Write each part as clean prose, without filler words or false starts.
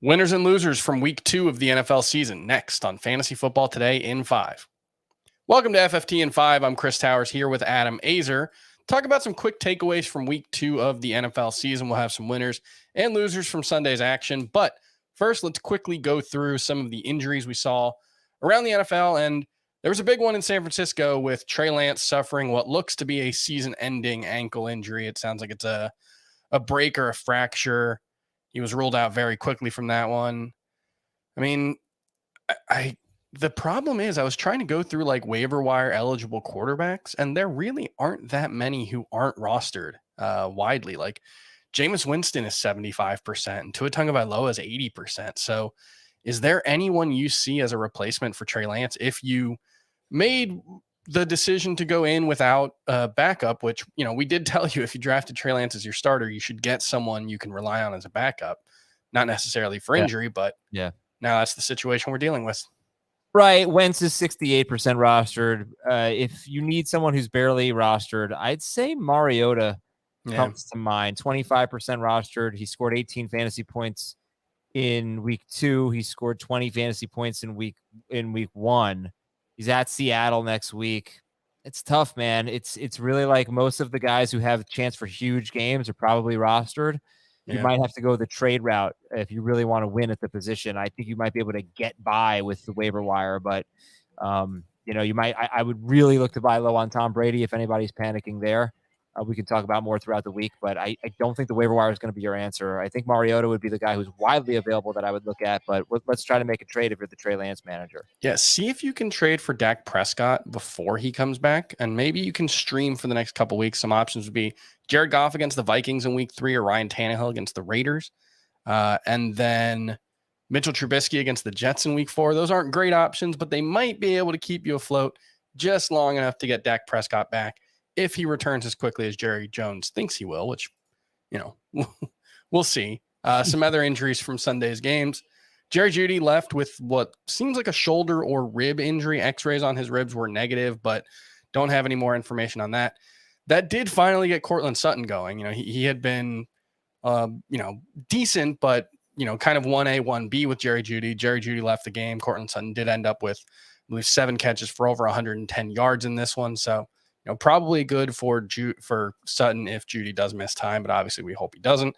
Winners and losers from week 2 of the NFL season next on Fantasy Football Today in 5. Welcome to FFT in 5. I'm Chris Towers here with Adam Aizer. Talk about some quick takeaways from week 2 of the NFL season. We'll have some winners and losers from Sunday's action. But first, let's quickly go through some of the injuries we saw around the NFL. And there was a big one in San Francisco with Trey Lance suffering what looks to be a season-ending ankle injury. It sounds like it's a break or a fracture. He was ruled out very quickly from that one. I mean, the problem is I was trying to go through like waiver wire eligible quarterbacks, and there really aren't that many who aren't rostered widely. Like Jameis Winston is 75% and Tua Tagovailoa is 80%. So is there anyone you see as a replacement for Trey Lance if you made the decision to go in without a backup, which, you know, we did tell you if you drafted Trey Lance as your starter, you should get someone you can rely on as a backup, not necessarily for injury, but now that's the situation we're dealing with. Right. Wentz is 68% rostered. If you need someone who's barely rostered, I'd say Mariota comes to mind. 25% rostered. He scored 18 fantasy points in week 2. He scored 20 fantasy points in week 1. He's at Seattle next week. It's tough, man. It's really like most of the guys who have a chance for huge games are probably rostered. You might have to go the trade route if you really want to win at the position. I think you might be able to get by with the waiver wire, but you might. I would really look to buy low on Tom Brady if anybody's panicking there. We can talk about more throughout the week, but I don't think the waiver wire is going to be your answer. I think Mariota would be the guy who's widely available that I would look at, but let's try to make a trade if you're the Trey Lance manager. Yeah, see if you can trade for Dak Prescott before he comes back, and maybe you can stream for the next couple weeks. Some options would be Jared Goff against the Vikings in week 3 or Ryan Tannehill against the Raiders, and then Mitchell Trubisky against the Jets in week 4. Those aren't great options, but they might be able to keep you afloat just long enough to get Dak Prescott back if he returns as quickly as Jerry Jones thinks he will, which, we'll see. Some other injuries from Sunday's games. Jerry Jeudy left with what seems like a shoulder or rib injury. X-rays on his ribs were negative, but don't have any more information on that. That did finally get Courtland Sutton going. He had been, decent, but, kind of 1A, 1B with Jerry Jeudy. Jerry Jeudy left the game. Courtland Sutton did end up with, I believe, 7 catches for over 110 yards in this one. So, probably good for Sutton if Jeudy does miss time, but obviously we hope he doesn't.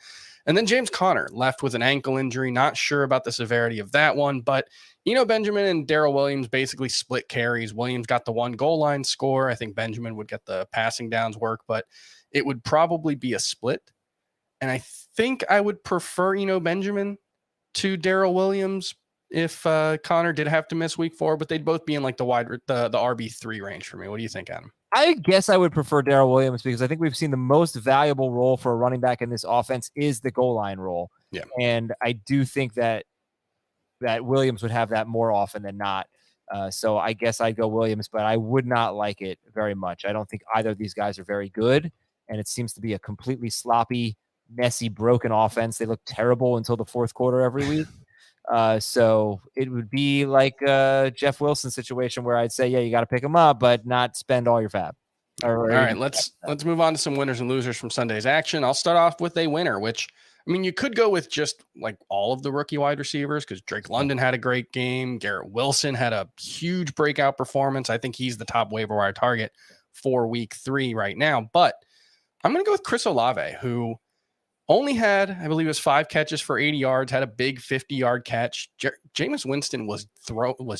And then James Conner left with an ankle injury. Not sure about the severity of that one, but Benjamin and Darrell Williams basically split carries. Williams got the 1 goal line score. I think Benjamin would get the passing downs work, but it would probably be a split. And I think I would prefer, Benjamin to Darrell Williams if Conner did have to miss week 4, but they'd both be in like the RB3 range for me. What do you think, Adam? I guess I would prefer Darrell Williams because I think we've seen the most valuable role for a running back in this offense is the goal line role. Yeah. And I do think that Williams would have that more often than not. So I guess I'd go Williams, but I would not like it very much. I don't think either of these guys are very good, and it seems to be a completely sloppy, messy, broken offense. They look terrible until the fourth quarter every week. So it would be like a Jeff Wilson situation where I'd say, yeah, you got to pick him up, but not spend all your fab. All right, let's move on to some winners and losers from Sunday's action. I'll start off with a winner, which, you could go with just like all of the rookie wide receivers because Drake London had a great game. Garrett Wilson had a huge breakout performance. I think he's the top waiver wire target for week 3 right now. But I'm going to go with Chris Olave, who only had, I believe it was 5 catches for 80 yards, had a big 50-yard catch. Jameis Winston was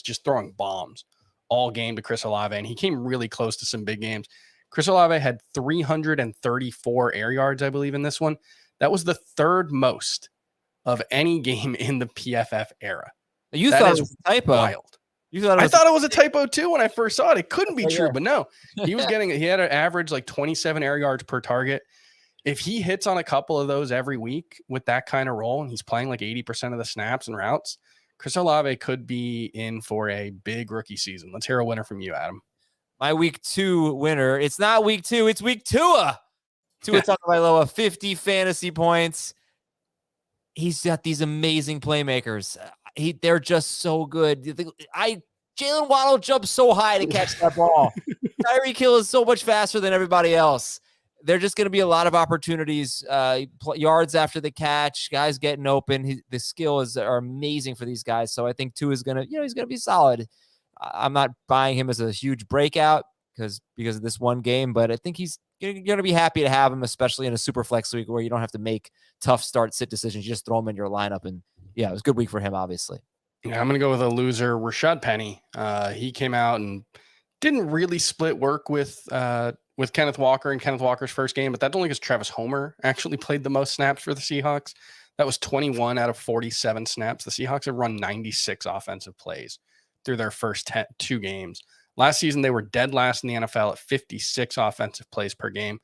just throwing bombs all game to Chris Olave, and he came really close to some big games. Chris Olave had 334 air yards, I believe, in this one. That was the 3rd most of any game in the PFF era. You thought it was a typo. Wild. I thought it was a typo too when I first saw it. It couldn't be true, but no. He had an average like 27 air yards per target. If he hits on a couple of those every week with that kind of role, and he's playing like 80% of the snaps and routes, Chris Olave could be in for a big rookie season. Let's hear a winner from you, Adam. My week 2 winner. It's not week 2. It's week 2. Tua Tagovailoa, 50 fantasy points. He's got these amazing playmakers. They're just so good. Jalen Waddle jumps so high to catch that ball. Tyreek Hill is so much faster than everybody else. There are just going to be a lot of opportunities, yards after the catch, guys getting open. The skills are amazing for these guys. So I think Tua is going to, he's going to be solid. I'm not buying him as a huge breakout because of this one game, but I think he's going to be happy to have him, especially in a super flex week where you don't have to make tough start-sit decisions. You just throw him in your lineup, and it was a good week for him, obviously. Yeah, I'm going to go with a loser, Rashad Penny. He came out and didn't really split work with Kenneth Walker in Kenneth Walker's first game, but that's only because Travis Homer actually played the most snaps for the Seahawks. That was 21 out of 47 snaps. The Seahawks have run 96 offensive plays through their first 2 games. Last season, they were dead last in the NFL at 56 offensive plays per game.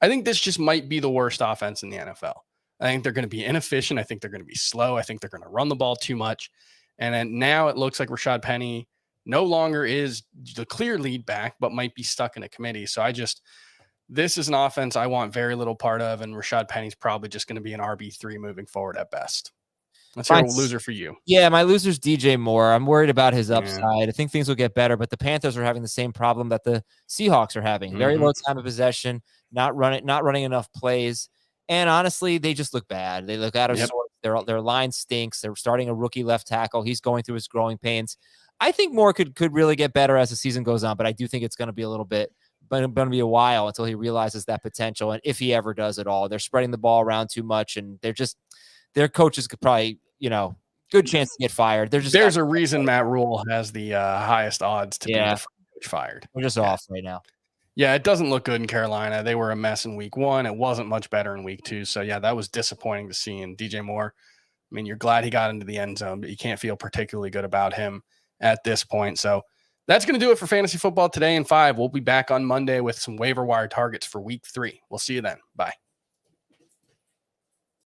I think this just might be the worst offense in the NFL. I think they're going to be inefficient. I think they're going to be slow. I think they're going to run the ball too much. And then now it looks like Rashad Penny no longer is the clear lead back, but might be stuck in a committee. So this is an offense I want very little part of, and Rashad Penny's probably just going to be an RB3 moving forward at best. Let's hear a loser for you. Yeah, my loser's DJ Moore. I'm worried about his upside. I think things will get better, but the Panthers are having the same problem that the Seahawks are having. Very low time of possession, not running enough plays. And honestly, they just look bad. They look out of sorts. Their line stinks. They're starting a rookie left tackle. He's going through his growing pains. I think Moore could really get better as the season goes on, but I do think it's going to be a while until he realizes that potential, and if he ever does at all. They're spreading the ball around too much, and their coaches could probably, good chance to get fired. There's a reason Matt Rule has the highest odds to be fired. We're just off right now. Yeah, it doesn't look good in Carolina. They were a mess in week 1. It wasn't much better in week 2. So, that was disappointing to see. And DJ Moore, I mean, you're glad he got into the end zone, but you can't feel particularly good about him at this point. So that's going to do it for Fantasy Football today in 5. We'll be back on Monday with some waiver wire targets for week 3. We'll see you then. Bye.